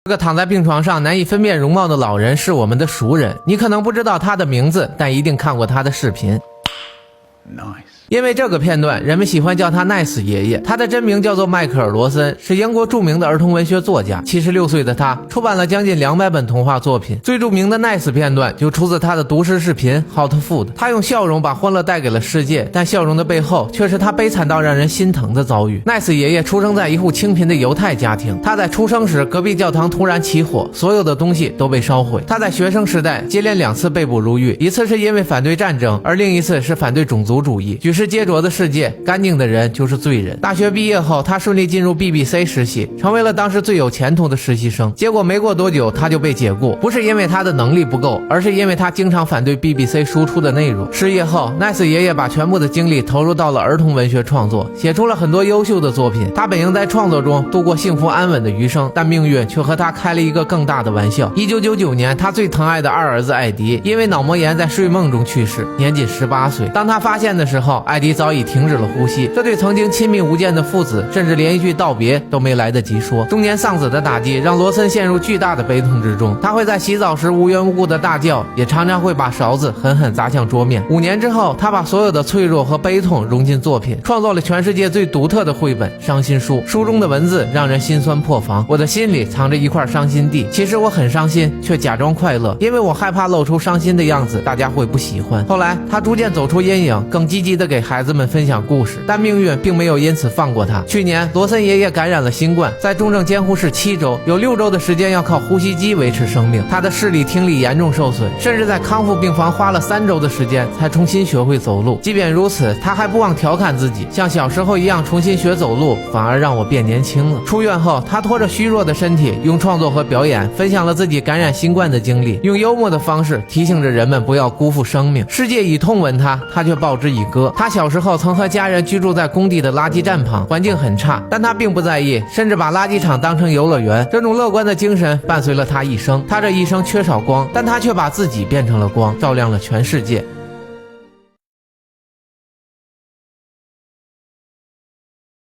这个躺在病床上难以分辨容貌的老人是我们的熟人，你可能不知道他的名字，但一定看过他的视频。因为这个片段，人们喜欢叫他 Nice 爷爷。他的真名叫做迈克尔·罗森，是英国著名的儿童文学作家。76岁的他出版了将近200本童话作品。最著名的 Nice 片段就出自他的读诗视频 Hot Food。他用笑容把欢乐带给了世界，但笑容的背后却是他悲惨到让人心疼的遭遇。Nice 爷爷出生在一户清贫的犹太家庭。他在出生时，隔壁教堂突然起火，所有的东西都被烧毁。他在学生时代接连2次被捕入狱，一次是因为反对战争，而另一次是反对种族主义。举世皆浊的世界，干净的人就是罪人。大学毕业后，他顺利进入 BBC 实习，成为了当时最有前途的实习生。结果没过多久，他就被解雇，不是因为他的能力不够，而是因为他经常反对 BBC 输出的内容。失业后， Nice 爷爷把全部的精力投入到了儿童文学创作，写出了很多优秀的作品。他本应在创作中度过幸福安稳的余生，但命运却和他开了一个更大的玩笑。1999年，他最疼爱的二儿子艾迪因为脑膜炎在睡梦中去世，年仅18岁。当他发现的时候，艾迪早已停止了呼吸。这对曾经亲密无间的父子，甚至连一句道别都没来得及说。中年丧子的打击让罗森陷入巨大的悲痛之中。他会在洗澡时无缘无故的大叫，也常常会把勺子狠狠砸向桌面。5年之后，他把所有的脆弱和悲痛融进作品，创作了全世界最独特的绘本《伤心书》。书中的文字让人心酸破防，我的心里藏着一块伤心地。其实我很伤心，却假装快乐，因为我害怕露出伤心的样子，大家会不喜欢。后来，他逐渐走出阴影，更积极地给孩子们分享故事。但命运并没有因此放过他。去年，罗森爷爷感染了新冠，在重症监护室7周，有6周的时间要靠呼吸机维持生命。他的视力、听力严重受损，甚至在康复病房花了3周的时间才重新学会走路。即便如此，他还不忘调侃自己，像小时候一样重新学走路，反而让我变年轻了。出院后，他拖着虚弱的身体，用创作和表演分享了自己感染新冠的经历，用幽默的方式提醒着人们不要辜负生命。世界以痛吻他，他却报之以歌。他小时候曾和家人居住在工地的垃圾站旁，环境很差，但他并不在意，甚至把垃圾场当成游乐园。这种乐观的精神伴随了他一生。他这一生缺少光，但他却把自己变成了光，照亮了全世界。